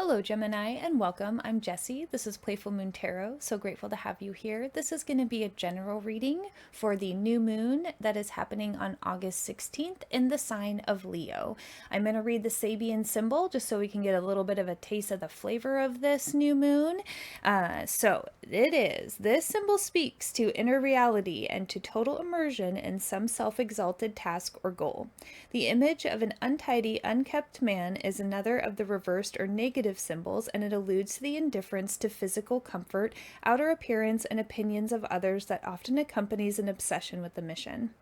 Hello, Gemini, and welcome. I'm Jessie. This is Playful Moon Tarot. So grateful to have you here. This is going to be a general reading for the new moon that is happening on August 16th in the sign of Leo. I'm going to read the Sabian symbol just so we can get a little bit of a taste of the flavor of this new moon. This symbol speaks to inner reality and to total immersion in some self-exalted task or goal. The image of an untidy, unkept man is another of the reversed or negative symbols, and it alludes to the indifference to physical comfort, outer appearance, and opinions of others that often accompanies an obsession with the mission.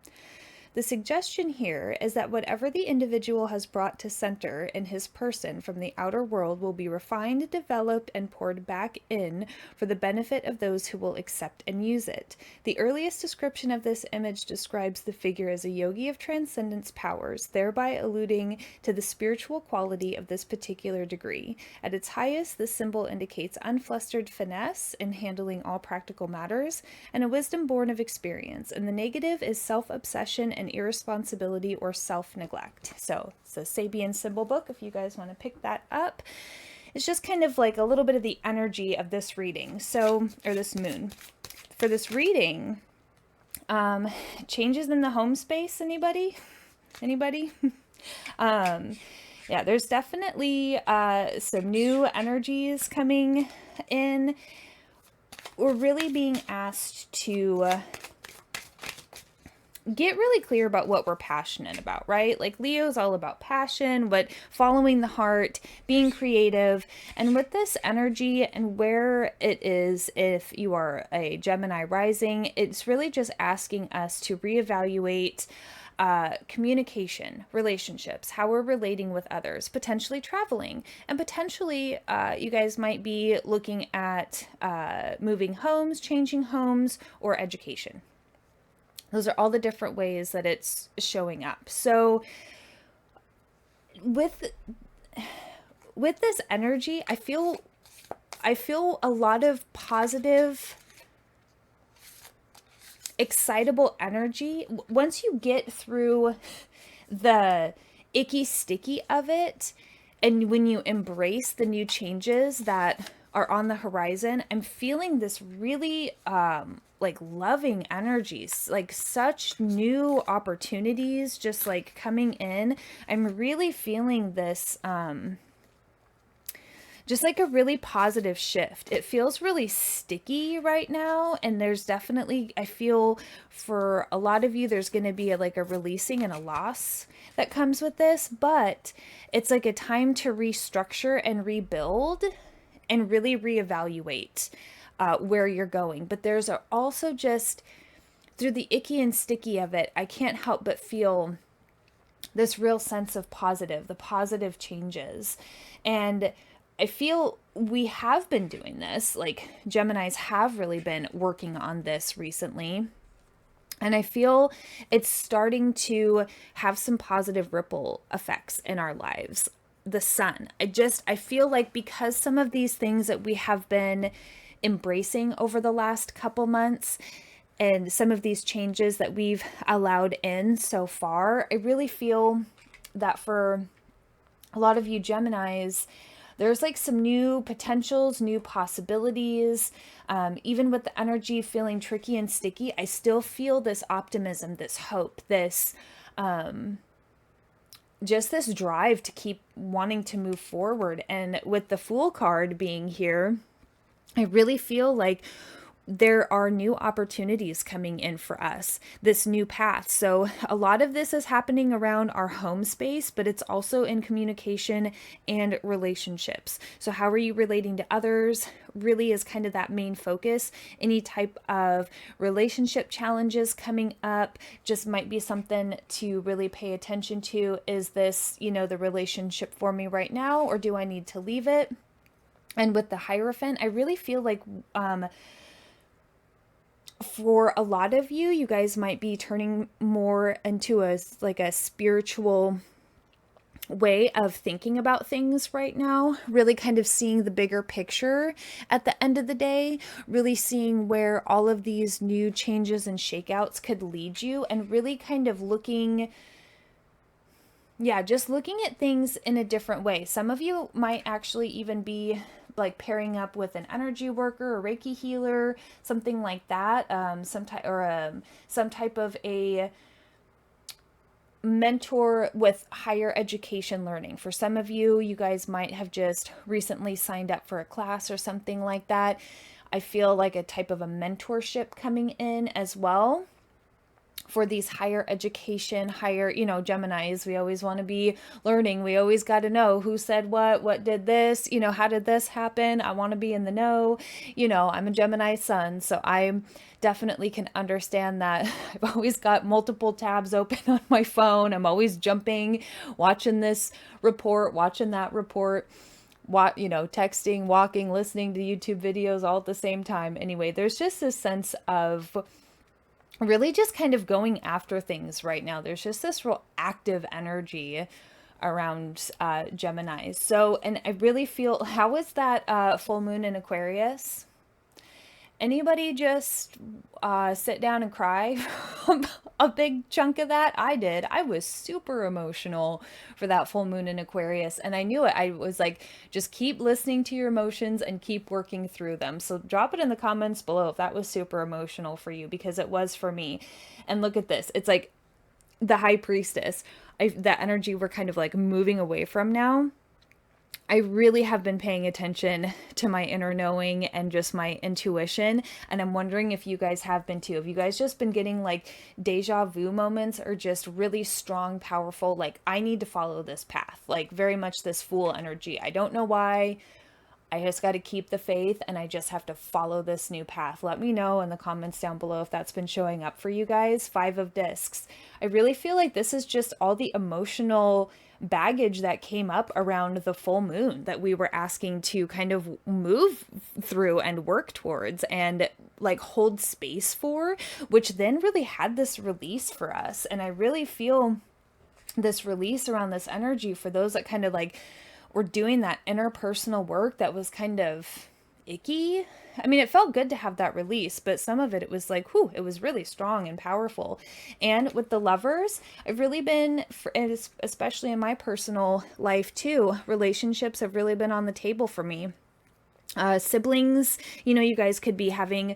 The suggestion here is that whatever the individual has brought to center in his person from the outer world will be refined, developed, and poured back in for the benefit of those who will accept and use it. The earliest description of this image describes the figure as a yogi of transcendence powers, thereby alluding to the spiritual quality of this particular degree. At its highest, this symbol indicates unflustered finesse in handling all practical matters and a wisdom born of experience, and the negative is self-obsession and irresponsibility or self-neglect. So it's a Sabian symbol book if you guys want to pick that up. It's just kind of like a little bit of the energy of this reading. Or this moon. For this reading, changes in the home space, anybody? Yeah, there's definitely some new energies coming in. We're really being asked to get really clear about what we're passionate about, right? Like Leo's all about passion, but following the heart, being creative. And with this energy and where it is, if you are a Gemini rising, it's really just asking us to reevaluate communication, relationships, how we're relating with others, potentially traveling, and potentially you guys might be looking at moving homes, changing homes, or education. Those are all the different ways that it's showing up. So with this energy, I feel a lot of positive, excitable energy. Once you get through the icky sticky of it, and when you embrace the new changes that are on the horizon, I'm feeling this really like loving energies, like such new opportunities just like coming in. I'm really feeling this just like a really positive shift. It feels really sticky right now, and there's definitely, I feel for a lot of you, there's going to be like a releasing and a loss that comes with this, but it's like a time to restructure and rebuild and really reevaluate where you're going. But there's also just through the icky and sticky of it, I can't help but feel this real sense of the positive changes. And I feel we have been doing this, like Geminis have really been working on this recently. And I feel it's starting to have some positive ripple effects in our lives. The sun, I feel like because some of these things that we have been embracing over the last couple months and some of these changes that we've allowed in so far, I really feel that for a lot of you Geminis, there's like some new potentials, new possibilities. Even with the energy feeling tricky and sticky, I still feel this optimism, this hope, this just this drive to keep wanting to move forward. And with the Fool card being here, I really feel like there are new opportunities coming in for us, this new path. So a lot of this is happening around our home space, but it's also in communication and relationships. So how are you relating to others really is kind of that main focus. Any type of relationship challenges coming up just might be something to really pay attention to. Is this, the relationship for me right now, or do I need to leave it? And with the Hierophant, I really feel like for a lot of you, you guys might be turning more into a spiritual way of thinking about things right now, really kind of seeing the bigger picture at the end of the day, really seeing where all of these new changes and shakeouts could lead you, and really kind of looking Yeah, just looking at things in a different way. Some of you might actually even be like pairing up with an energy worker, a Reiki healer, something like that. Some type of a mentor with higher education learning. For some of you, you guys might have just recently signed up for a class or something like that. I feel like a type of a mentorship coming in as well for these higher education, higher, Geminis, we always want to be learning. We always got to know who said what did this, how did this happen? I want to be in the know. I'm a Gemini sun, so I definitely can understand that. I've always got multiple tabs open on my phone. I'm always jumping, watching this report, watching that report, texting, walking, listening to YouTube videos all at the same time. Anyway, there's just this sense of really just kind of going after things right now. There's just this real active energy around Gemini. So, and I really feel, how was that full moon in Aquarius? Anybody just sit down and cry a big chunk of that? I did. I was super emotional for that full moon in Aquarius, and I knew it. I was like, just keep listening to your emotions and keep working through them. So drop it in the comments below if that was super emotional for you, because it was for me. And look at this. It's like the high priestess. That energy we're kind of like moving away from now. I really have been paying attention to my inner knowing and just my intuition. And I'm wondering if you guys have been too. Have you guys just been getting like deja vu moments, or just really strong, powerful, like, I need to follow this path, like very much this Fool energy. I don't know why. I just got to keep the faith and I just have to follow this new path. Let me know in the comments down below if that's been showing up for you guys. 5 of discs. I really feel like this is just all the emotional baggage that came up around the full moon that we were asking to kind of move through and work towards and like hold space for, which then really had this release for us. And I really feel this release around this energy for those that kind of like were doing that interpersonal work that was kind of icky. I mean, it felt good to have that release, but some of it was like, whew, it was really strong and powerful. And with the lovers, I've really been, especially in my personal life too, relationships have really been on the table for me. Siblings, you guys could be having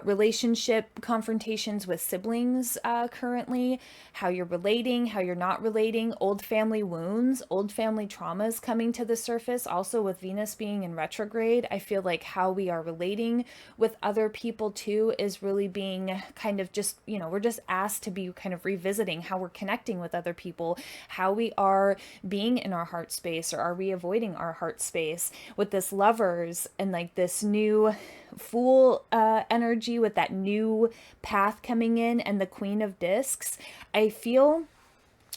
relationship confrontations with siblings currently, how you're relating, how you're not relating, old family wounds, old family traumas coming to the surface. Also with Venus being in retrograde, I feel like how we are relating with other people too is really being kind of just, we're just asked to be kind of revisiting how we're connecting with other people, how we are being in our heart space, or are we avoiding our heart space with this lovers and like this new Fool energy with that new path coming in and the Queen of Discs. I feel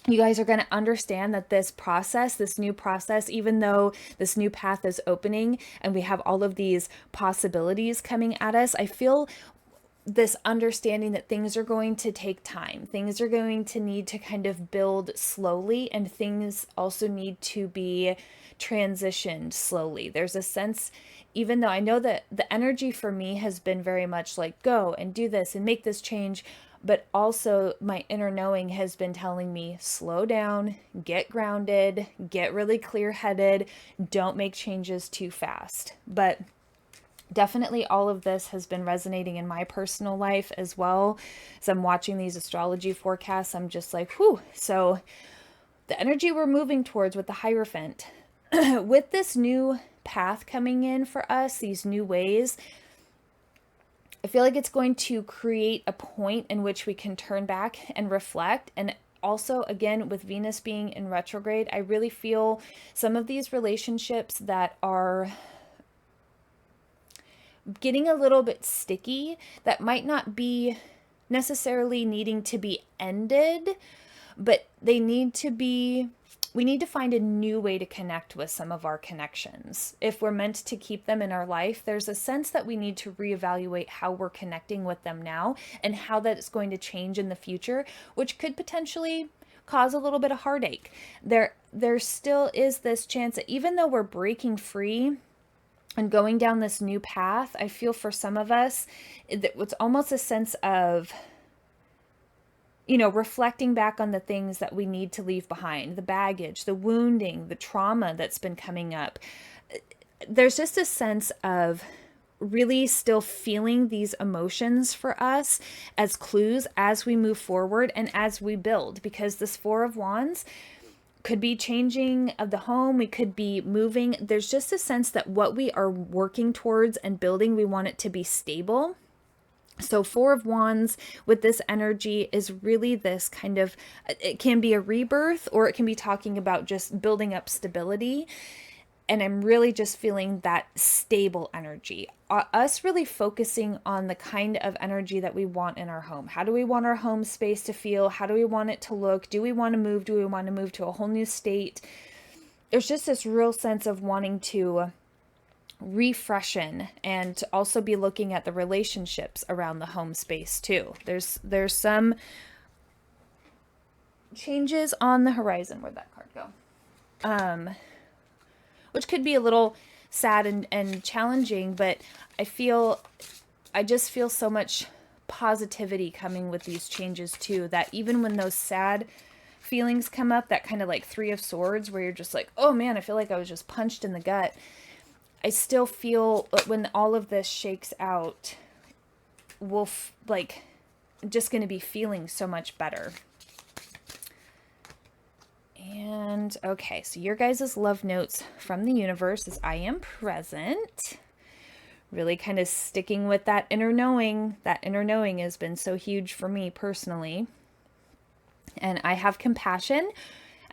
you guys are going to understand that this process, this new process, even though this new path is opening and we have all of these possibilities coming at us, I feel this understanding that things are going to take time. Things are going to need to kind of build slowly, and things also need to be transitioned slowly. There's a sense, even though I know that the energy for me has been very much like, go and do this and make this change, but also my inner knowing has been telling me, slow down, get grounded, get really clear-headed, don't make changes too fast. But definitely all of this has been resonating in my personal life as well. As I'm watching these astrology forecasts, I'm just like, whew. So the energy we're moving towards with the Hierophant, with this new path coming in for us, these new ways, I feel like it's going to create a point in which we can turn back and reflect. And also, again, with Venus being in retrograde, I really feel some of these relationships that are getting a little bit sticky, that might not be necessarily needing to be ended, but they need to be, we need to find a new way to connect with some of our connections. If we're meant to keep them in our life, there's a sense that we need to reevaluate how we're connecting with them now and how that is going to change in the future, which could potentially cause a little bit of heartache. There still is this chance that even though we're breaking free and going down this new path, I feel for some of us, it's almost a sense of reflecting back on the things that we need to leave behind, the baggage, the wounding, the trauma that's been coming up. There's just a sense of really still feeling these emotions for us as clues as we move forward and as we build, because this Four of Wands could be changing of the home, we could be moving. There's just a sense that what we are working towards and building, we want it to be stable. So Four of Wands with this energy is really this kind of, it can be a rebirth, or it can be talking about just building up stability. And I'm really just feeling that stable energy. Us really focusing on the kind of energy that we want in our home. How do we want our home space to feel? How do we want it to look? Do we want to move? Do we want to move to a whole new state? There's just this real sense of wanting to refreshen, and to also be looking at the relationships around the home space too. There's some changes on the horizon. Where'd that card go? Which could be a little sad and challenging, but I just feel so much positivity coming with these changes too, that even when those sad feelings come up, that kind of like Three of Swords, where you're just like, oh man, I feel like I was just punched in the gut. I still feel when all of this shakes out, we'll like just going to be feeling so much better. And okay, so your guys' love notes from the universe is I am present. Really kind of sticking with that inner knowing. That inner knowing has been so huge for me personally. And I have compassion.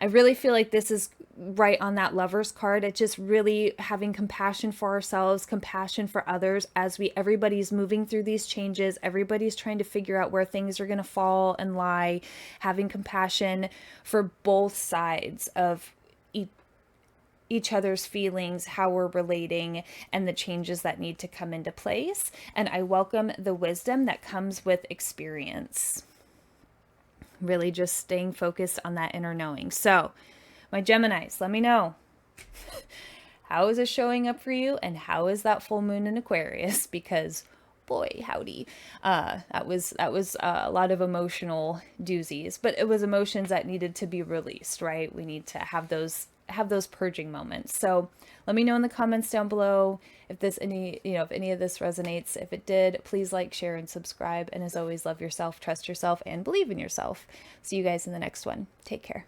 I really feel like this is right on that Lover's card. It's just really having compassion for ourselves, compassion for others as everybody's moving through these changes. Everybody's trying to figure out where things are going to fall and lie. Having compassion for both sides of each other's feelings, how we're relating, and the changes that need to come into place. And I welcome the wisdom that comes with experience. Really just staying focused on that inner knowing. So my Geminis, let me know. How is it showing up for you? And how is that full moon in Aquarius? Because boy, howdy. That was a lot of emotional doozies, but it was emotions that needed to be released, right? We need to have those purging moments. So let me know in the comments down below if if any of this resonates. If it did, please like, share, and subscribe. And as always, love yourself, trust yourself, and believe in yourself. See you guys in the next one. Take care.